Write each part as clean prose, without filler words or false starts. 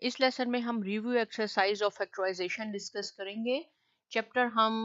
इस लेसन में हम review exercise of factorisation discuss करेंगे। चैप्टर हम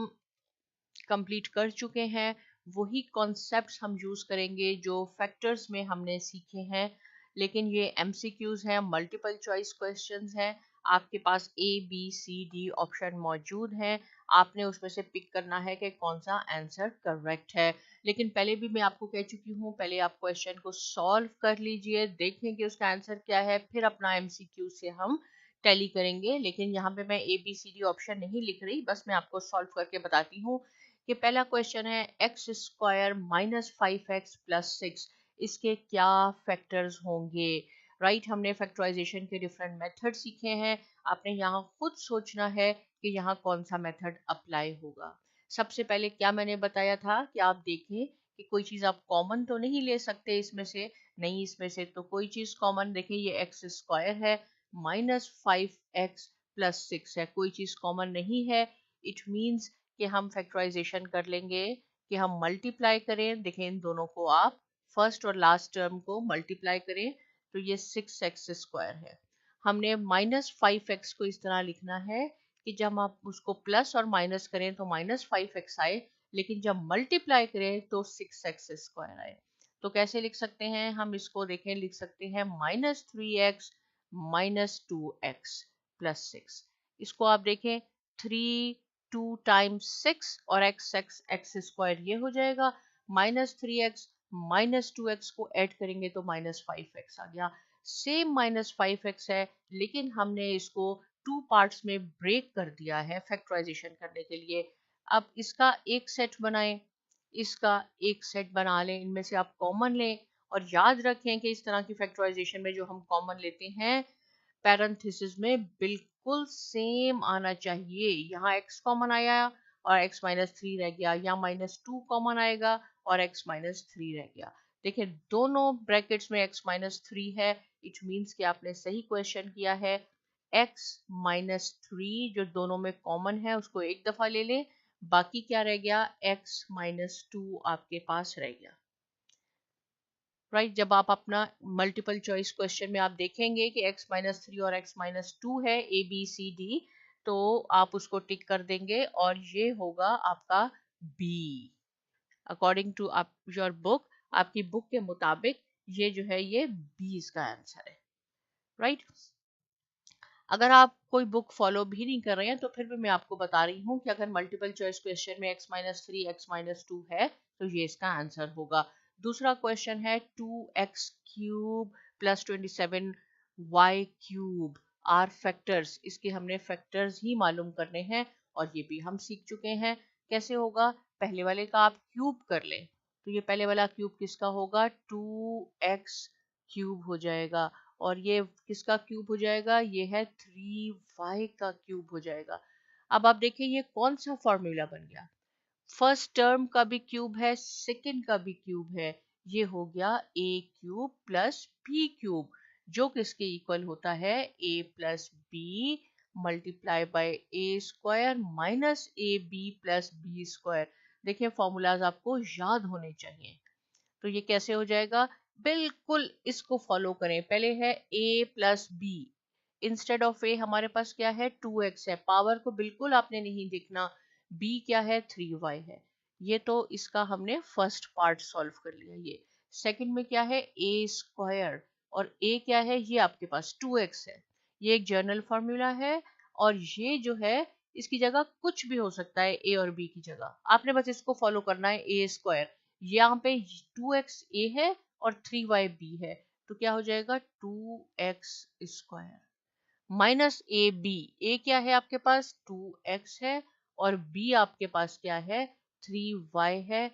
कंप्लीट कर चुके हैं, वही कॉन्सेप्ट्स हम यूज करेंगे जो फैक्टर्स में हमने सीखे हैं, लेकिन ये एमसीक्यूज हैं, मल्टीपल चॉइस क्वेश्चंस हैं। आपके पास A B C D option मौजूद हैं, आपने उसमें से पिक करना है कि कौन सा आंसर करेक्ट है। लेकिन पहले भी मैं आपको कह चुकी हूँ, पहले आप क्वेश्चन को सॉल्व कर लीजिए, देखें कि उसका आंसर क्या है, फिर अपना एमसीक्यू से हम टैली करेंगे। लेकिन यहाँ पे मैं A B C D option नहीं लिख रही, बस मैं आपको सॉल्व करके बताती हूँ कि पहला क्वेश्चन है x square minus 5x plus 6, इसके क्या फैक्टर्स होंगे। राइट, हमने फैक्टराइजेशन के डिफरेंट मेथड सीखे हैं, आपने यहाँ खुद सोचना है कि यहाँ कौन सा मेथड अप्लाई होगा। सबसे पहले क्या मैंने बताया था कि आप देखें कि कोई चीज़ आप कॉमन तो नहीं ले सकते इसमें से, नहीं इसमें से तो कोई चीज़ कॉमन, देखें ये एक्स स्क्वायर है, माइनस 5x प्लस 6 है, कोई चीज़ कॉमन नहीं है। इट मीन्स कि हम फैक्टराइजेशन कर लेंगे कि हम मल्टीप्लाई करें, देखें इन दोनों को, आप फर्स्ट और लास्ट टर्म को मल्टीप्लाई करें तो ये 6x स्क्वायर है। हमने माइनस 5x को इस तरह लिखना है कि जब आप उसको प्लस और माइनस करें तो माइनस 5x आए, लेकिन जब मल्टीप्लाई करें तो 6x स्क्वायर आए। तो कैसे लिख सकते हैं हम इसको, देखें लिख सकते हैं minus 3x minus 2x plus 6। इसको आप देखें 3 2 टाइम्स 6 और x स्क्वायर ये हो जाएगा, माइनस 3x माइनस 2x को ऐड करेंगे तो माइनस 5x आ गया। सेम माइनस 5x है, लेकिन हमने इसको टू पार्ट्स में ब्रेक कर दिया है फैक्टराइजेशन करने के लिए। अब इसका एक सेट बनाएं, इसका एक सेट बना लें, इनमें से आप कॉमन लें, और याद रखें कि इस तरह की फैक्टराइजेशन में जो हम कॉमन लेते हैं पैरेंथेसिस में बिल्कुल सेम आना चाहिए। यहाँ x कॉमन आया और x माइनस 3 रह गया, या माइनस 2 कॉमन आएगा और x माइनस 3 रह गया। देखिए दोनों ब्रैकेट्स में x माइनस 3 है, इट मीन्स कि आपने सही क्वेश्चन किया है। x माइनस 3 जो दोनों में कॉमन है उसको एक दफा ले लें, बाकी क्या रह गया, x माइनस 2 आपके पास रह गया। राइट, जब आप अपना मल्टीपल चॉइस क्वेश्चन में आप देखेंगे कि x माइनस 3 और x माइनस 2 है, ए बी सी डी, तो आप उसको टिक कर देंगे और ये होगा आपका B। अकॉर्डिंग टू आप योर बुक, आपकी बुक के मुताबिक ये जो है ये B इसका आंसर है। राइट, अगर आप कोई बुक फॉलो भी नहीं कर रहे हैं तो फिर भी मैं आपको बता रही हूँ कि अगर मल्टीपल चॉइस क्वेश्चन में x माइनस 3 x माइनस 2 है तो ये इसका आंसर होगा। दूसरा क्वेश्चन है 2x cube plus 27y cube are factors, इसके हमने फैक्टर्स ही मालूम करने हैं और ये भी हम सीख चुके हैं। कैसे होगा, पहले वाले का आप क्यूब कर लें तो ये पहले वाला क्यूब किसका होगा, 2x क्यूब हो जाएगा, और ये किसका क्यूब हो जाएगा, ये है 3y का क्यूब हो जाएगा। अब आप देखिए ये कौन सा फॉर्मूला बन गया, फर्स्ट टर्म का भी क्यूब है, सेकंड का भी क्यूब है, ये हो गया a cube plus b cube, जो किसके इक्वल होता है a plus b multiply by a square minus a b plus b square. देखिए फॉर्मूलाज आपको याद होने चाहिए। तो ये कैसे हो जाएगा, बिल्कुल इसको फॉलो करें। पहले है a plus b, instead of a हमारे पास क्या है 2x है, पावर को बिल्कुल आपने नहीं देखना, b क्या है 3y है। ये तो इसका हमने फर्स्ट पार्ट सॉल्व कर लिया। ये सेकंड में क्या है a स्क्वायर, और a क्या है, ये आपके पास 2x है, ये एक जनरल फार्मूला है, और ये जो है इसकी जगह कुछ भी हो सकता है, a और b की जगह, आपने बस इसको फॉलो करना है। a स्क्वायर, यहाँ पे 2x a है और 3y b है, तो क्या हो जाएगा 2x square minus a b, a क्या है आपके पास 2x है और b आपके पास क्या है 3y है,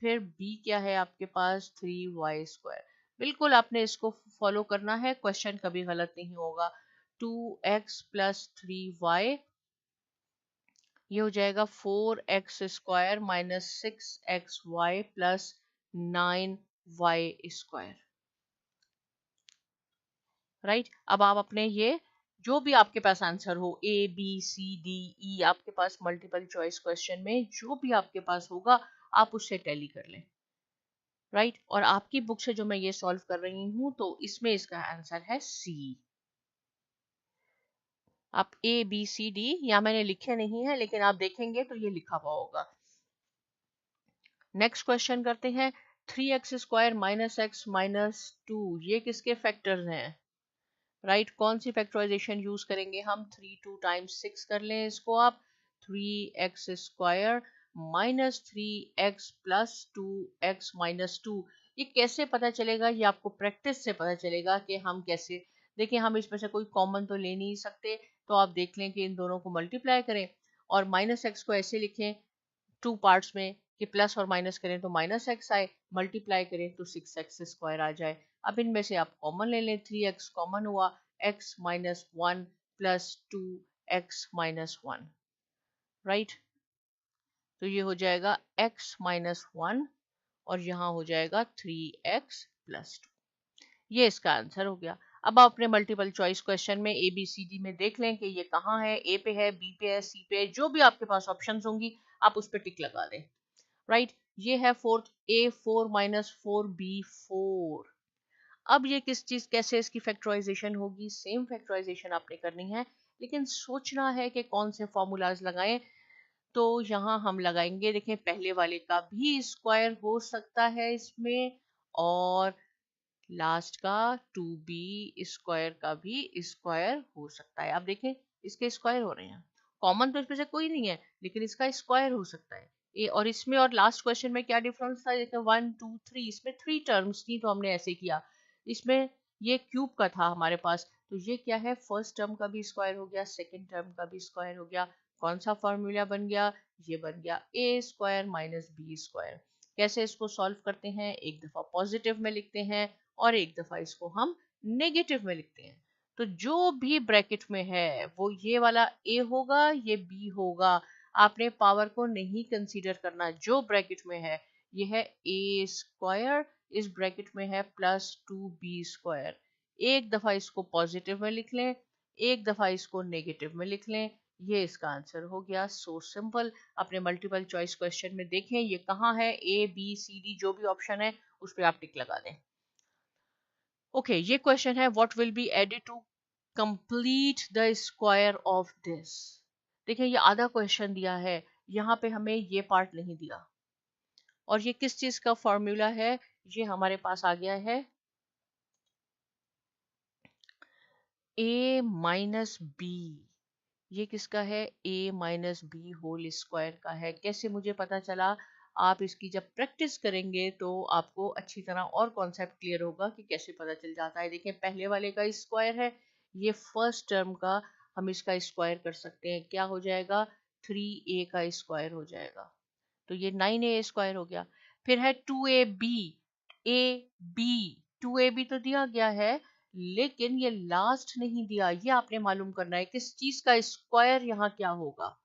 फिर b क्या है आपके पास 3y स्क्वायर। बिल्कुल आपने इसको फॉलो करना है, क्वेश्चन कभी गलत नहीं होगा। 2x प्लस 3y, ये हो जाएगा 4x square minus 6xy plus 9y square. Right, अब आप अपने ये जो भी आपके पास आंसर हो ए बी सी डी ई, आपके पास मल्टीपल चॉइस क्वेश्चन में जो भी आपके पास होगा आप उससे टैली कर लें। राइट, और आपकी बुक से जो मैं ये सॉल्व कर रही हूँ तो इसमें इसका आंसर है सी। आप ABCD यहाँ मैंने लिखे नहीं है, लेकिन आप देखेंगे तो ये लिखा हुआ होगा। नेक्स्ट क्वेश्चन करते हैं। 3x² - x - 2 ये किसके फैक्टर्स हैं? राइट कौन सी फैक्टराइजेशन यूज करेंगे हम? 3 2 टाइम्स 6 कर लें इसको आप। 3x² - 3x + 2x - 2 ये कैसे पता चलेगा? ये आपको प्रैक्टिस से पता चलेगा कि हम कैसे। देखिए हम इसमें से कोई कॉमन तो ले नहीं सकते, तो आप देख लें कि इन दोनों को मल्टीप्लाई करें और -x को ऐसे लिखें 2 पार्ट्स में कि प्लस और माइनस करें तो -x आए, मल्टीप्लाई करें तो 6x² आ जाए। अब इनमें से आप कॉमन ले लें, 3x कॉमन हुआ, x - 1 + 2x - 1, राइट। तो ये हो जाएगा x - 1 और यहाँ हो जाएगा 3x + 2। ये इसका आंसर हो गया। अब आप अपने मल्टीपल चॉइस क्वेश्चन में ABCD में देख लें कि ये कहाँ है, A पे है, B पे है, C पे है, जो भी आपके पास ऑप्शंस होंगी आप उस पर टिक लगा दें। राइट ये है फोर्थ, A4 - 4B4। अब ये किस चीज कैसे इसकी फैक्टराइजेशन होगी? सेम फैक्टराइजेशन आपने करनी है, लेकिन सोचना है कि कौन से फॉर्मूलाज लगाएं। तो यहाँ हम लगाएंगे, देखें पहले वाले का भी स्क्वायर हो सकता है इसमें, और लास्ट का 2b² का भी स्क्वायर हो सकता है। आप देखें इसके स्क्वायर हो रहे हैं, कॉमन तो इसमें से कोई नहीं है, लेकिन इसका स्क्वायर हो सकता है। ए और इसमें और लास्ट क्वेश्चन में क्या डिफरेंस था? देखें 1 2 3 इसमें 3 टर्म्स थी तो हमने ऐसे किया। इसमें ये क्यूब का था हमारे पास, तो ये क्या है, फर्स्ट टर्म का भी स्क्वायर हो गया, सेकेंड टर्म का भी स्क्वायर हो गया। कौन सा फॉर्मूला बन गया? ये बन गया A² - B²। कैसे इसको सॉल्व करते हैं? एक दफा पॉजिटिव में लिखते हैं और एक दफा इसको हम नेगेटिव में लिखते हैं। तो जो भी ब्रैकेट में है वो ये वाला A होगा, ये B होगा। आपने पावर को नहीं कंसीडर करना, जो ब्रैकेट में है ये है A², इस ब्रैकेट में है +2B²। एक दफा इसको पॉजिटिव में लिख लें, एक दफा इसको नेगेटिव में लिख लें, ये इसका आंसर हो गया। So simple. अपने मल्टीपल चॉइस क्वेश्चन में देखें ये कहाँ है, ABCD जो भी ऑप्शन है उस पर आप टिक लगा दें। ओके ये क्वेश्चन है, what will be added to complete the square of this. देखिए ये आधा क्वेश्चन दिया है, यहाँ पे हमें ये पार्ट नहीं दिया। और ये किस चीज का फॉर्मूला है? ये हमारे पास आ गया है A - B। ये किसका है? A - B² का है। कैसे मुझे पता चला? आप इसकी जब प्रैक्टिस करेंगे तो आपको अच्छी तरह और कॉन्सेप्ट क्लियर होगा कि कैसे पता चल जाता है। देखिए पहले वाले का स्क्वायर है, ये फर्स्ट टर्म का हम इसका स्क्वायर कर सकते हैं, क्या हो जाएगा? 3A का स्क्वायर हो जाएगा, तो ये 9A² हो गया। फिर है 2AB, AB तो दिया गया है, लेकिन ये लास्ट नहीं दिया। ये आपने मालूम करना है किस चीज का स्क्वायर यहाँ क्या होगा।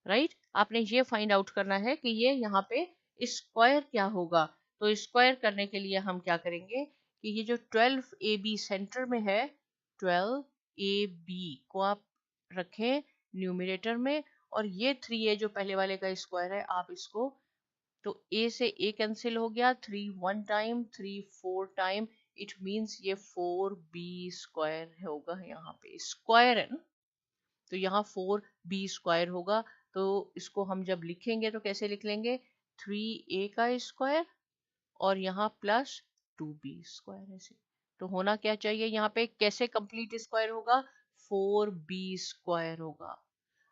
राइट आपने ये फाइंड आउट करना है कि ये यहाँ पे स्क्वायर क्या होगा। तो स्क्वायर करने के लिए हम क्या करेंगे कि ये जो 12AB सेंटर में है, 12AB को आप रखें न्यूमरेटर में, और ये 3A जो पहले वाले का स्क्वायर है आप इसको, तो A से A कैंसिल हो गया, 3 1 टाइम, 3 4 टाइम, इट मींस ये 4B² होगा। यहाँ पे स्क्वायर है ना, तो यहाँ 4B² होगा। तो इसको हम जब लिखेंगे तो कैसे लिख लेंगे? 3A का स्क्वायर और यहाँ +2B²। ऐसे तो होना क्या चाहिए यहाँ पे? कैसे कंप्लीट स्क्वायर होगा? 4B² होगा।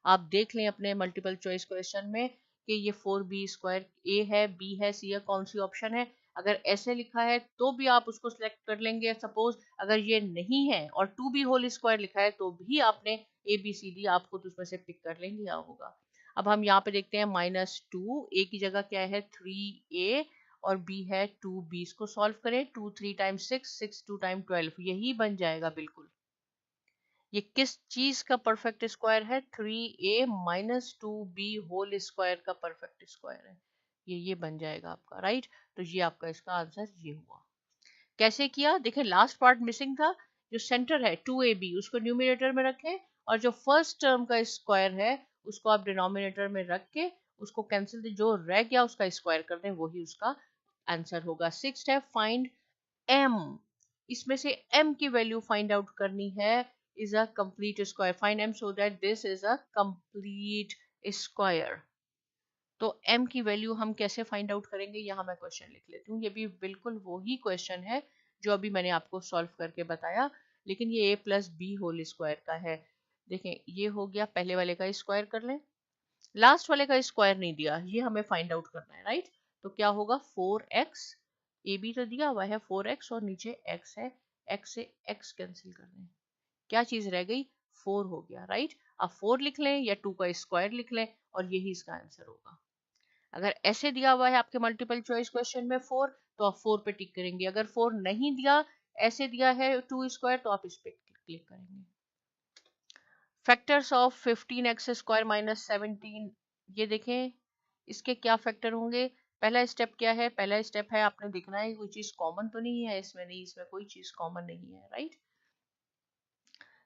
आप देख लें अपने मल्टीपल चॉइस क्वेश्चन में कि ये 4B² A है, B है, C है, कौन सी ऑप्शन है। अगर ऐसे लिखा है तो भी आप उसको सिलेक्ट कर लेंगे सपोज। अगर ये नहीं है और 2B² लिखा है तो भी आपने ABCD आपको तो उसमें से पिक कर लेंगे या होगा। अब हम यहाँ पे देखते हैं -2, A की जगह क्या है? 3A और B है 2B। इसको सॉल्व करें, 2 3 टाइम 6, 6 2 टाइम 12, यही बन जाएगा बिल्कुल। ये किस चीज का परफेक्ट स्क्वायर है? 3A - 2B² का परफेक्ट स्क्वायर है। ये बन जाएगा आपका, राइट। तो ये आपका इसका आंसर ये हुआ। कैसे किया? देखिए लास्ट पार्ट मिसिंग था, जो सेंटर है 2AB उसको न्यूमरेटर में रखें, और जो फर्स्ट टर्म का स्क्वायर है उसको आप डिनोमिनेटर में रख के उसको कैंसिल, जो रह गया उसका स्क्वायर कर दें, वही उसका आंसर होगा। 6 है फाइंड M। इसमें से M की वैल्यू फाइंड आउट करनी है is a complete square. Find m so that this is a complete square. तो m की वैल्यू हम कैसे फाइंड आउट करेंगे, यहाँ मैं क्वेश्चन लिख लेती हूँ। ये भी बिल्कुल वही क्वेश्चन है जो अभी मैंने आपको सॉल्व करके बताया, लेकिन ये a plus b whole square का है। देखें ये हो गया, पहले वाले का स्क्वायर कर लें, लास्ट वाले का स्क्वायर नहीं दिया, ये हमें फाइंड आउट करना है, राइट। तो क्या होगा 4x, ए बी तो दिया हुआ है 4x और नीचे x है, x से x कैंसिल कर दें, क्या चीज रह गई 4 हो गया, राइट। अब 4 लिख लें या 2 का स्क्वायर लिख लें और यही इसका आंसर होगा। अगर ऐसे दिया हुआ है आपके मल्टीपल चॉइस क्वेश्चन में 4, तो आप 4 पे टिक करेंगे। अगर 4 नहीं दिया, ऐसे दिया है 2 स्क्वायर, तो आप इस पे क्लिक करेंगे। Factors of 15x square minus 17, ये देखें इसके क्या फैक्टर होंगे। पहला स्टेप क्या है, पहला स्टेप है आपने देखना है कोई चीज कॉमन तो नहीं है इसमें, नहीं इसमें कोई चीज कॉमन नहीं है, राइट।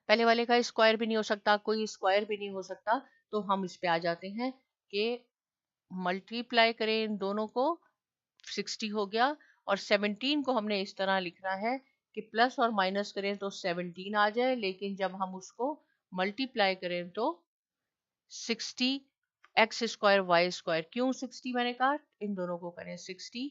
पहले वाले का स्क्वायर भी नहीं हो सकता, कोई स्क्वायर भी नहीं हो सकता, तो हम इस पे आ जाते हैं कि मल्टीप्लाई करें इन दोनों को, 60 हो गया, और 17 को हमने इस तरह लिखना है कि प्लस और माइनस करें तो 17 आ जाए, लेकिन जब हम उसको मल्टीप्लाई करें तो 60 एक्स स्क्वायर वाई स्क्वायर। क्यों 60 मैंने कहा, इन दोनों को करें 60,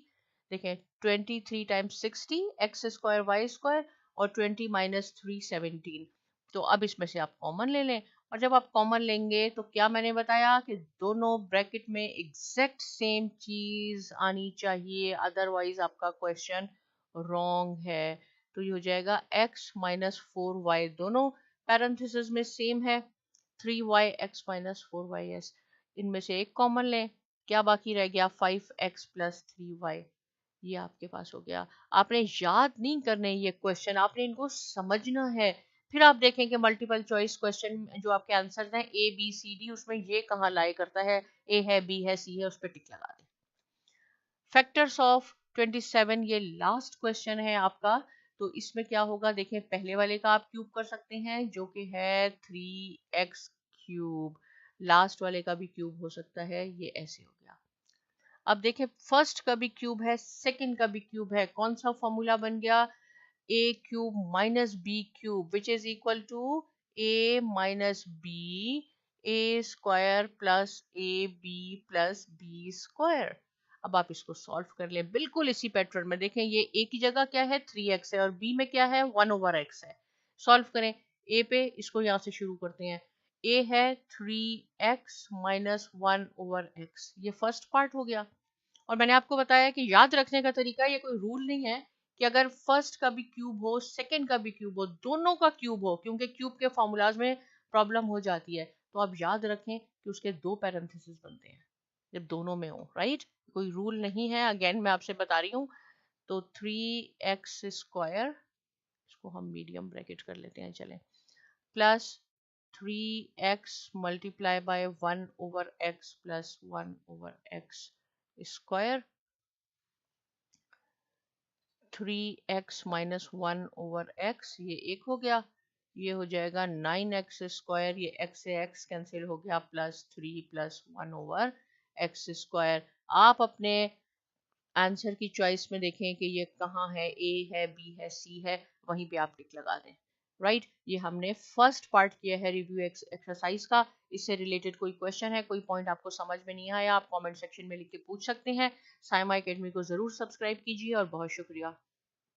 देखें 23 times 60 x square y square और 20 माइनस 3 17। तो अब इसमें से आप कॉमन ले लें, और जब आप कॉमन लेंगे तो क्या मैंने बताया कि दोनों ब्रैकेट में एग्जैक्ट सेम चीज आनी चाहिए, अदरवाइज आपका क्वेश्चन रॉन्ग है। तो ये हो जाएगा x माइनस 4y, दोनों पैरेंथेसिस में सेम है, 3y(x माइनस 4y)s, इनमें से एक कॉमन लें, क्या बाकी रह गया 5x प्लस 3y, ये आपके पास हो गया। आपने याद नहीं करने ये क्वेश्चन, आपने इनको समझना है। फिर आप देखें कि मल्टीपल चॉइस क्वेश्चन जो आपके आंसर हैं ए बी सी डी, उसमें ये कहाँ लाई करता है, ए है बी है सी है, उस पर टिक लगा दें। फैक्टर्स ऑफ 27, ये लास्ट क्वेश्चन है आपका। तो इसमें क्या होगा, देखें पहले वाले का आप क्यूब कर सकते हैं जो कि है 3x क्यूब, लास्ट वाले का भी क्यूब हो सकता है, ये ऐसे हो गया। अब देखें फर्स्ट का भी क्यूब है, सेकंड का भी क्यूब है, कौन सा फॉर्मूला बन गया, a cube minus b cube which is equal to a minus b a square plus a b plus b square. अब आप इसको सॉल्व कर लें बिल्कुल इसी पैटर्न में। देखें ये a की जगह क्या है 3x है और b में क्या है 1/x है। सॉल्व करें a पे, इसको यहाँ से शुरू करते हैं, a है 3x माइनस 1/x, ये फर्स्ट पार्ट हो गया। और मैंने आपको बताया कि याद रखने का तरीका, ये कोई रूल नहीं है कि अगर फर्स्ट का भी क्यूब हो सेकंड का भी क्यूब हो, दोनों का क्यूब हो, क्योंकि क्यूब के फॉर्मूलाज में प्रॉब्लम हो जाती है, तो आप याद रखें कि उसके दो पैरेंथेसिस बनते हैं जब दोनों में हो, राइट। कोई रूल नहीं है, अगेन मैं आपसे बता रही हूँ। तो 3x स्क्वायर, इसको हम मीडियम ब्रैकेट कर लेते हैं, चलें, plus 3x multiply by 1/x plus 1/x square, 3x minus 1/x, ये एक हो गया, ये हो जाएगा 9x स्क्वायर, ये x से x कैंसिल हो गया, प्लस 3 प्लस 1/x स्क्वायर। आप अपने आंसर की चॉइस में देखें कि ये कहाँ है, a है b है c है, वहीं पे आप टिक लगा दें, राइट। ये हमने फर्स्ट पार्ट किया है रिव्यू एक्सरसाइज का। इससे रिलेटेड कोई क्वेश्चन है, कोई पॉइंट आपको समझ में नहीं आया, आप कमेंट सेक्शन में लिख के पूछ सकते हैं। साइमा एकेडमी को जरूर सब्सक्राइब कीजिए और बहुत शुक्रिया।